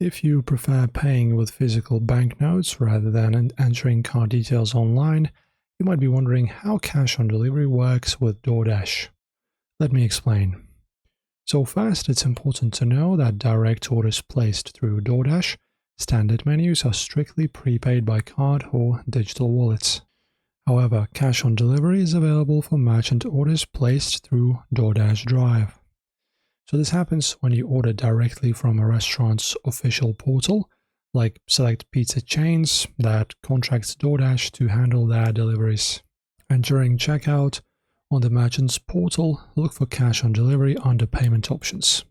If you prefer paying with physical banknotes rather than entering card details online, you might be wondering how cash on delivery works with Doordash. Let me explain. So first, it's important to know that direct orders placed through Doordash standard menus are strictly prepaid by card or digital wallets. However, cash on delivery is available for merchant orders placed through Doordash Drive. So this happens when you order directly from a restaurant's official portal, like select pizza chains that contracts DoorDash to handle their deliveries. And during checkout on the merchant's portal, look for cash on delivery under payment options.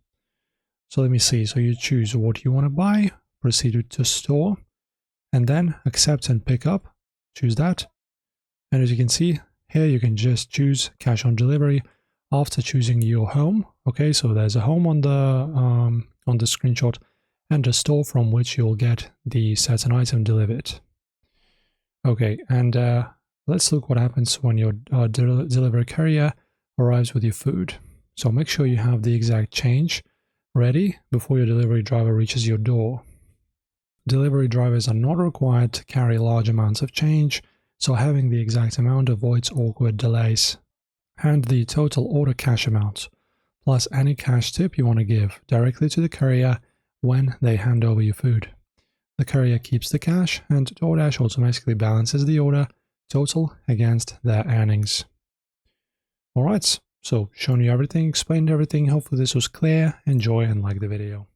So let me see. So you choose what you want to buy, proceed to store, and then accept and pick up. Choose that. And as you can see, here you can just choose cash on delivery after choosing your home. Okay, so there's a home on the screenshot and a store from which you'll get the certain item delivered. Okay, and let's look what happens when your delivery courier arrives with your food. So make sure you have the exact change ready before your delivery driver reaches your door. Delivery drivers are not required to carry large amounts of change, so having the exact amount avoids awkward delays. Hand the total order cash amount, plus any cash tip you want to give, directly to the courier when they hand over your food. The courier keeps the cash, and DoorDash automatically balances the order total against their earnings. Alright, so shown you everything, explained everything. Hopefully this was clear. Enjoy and like the video.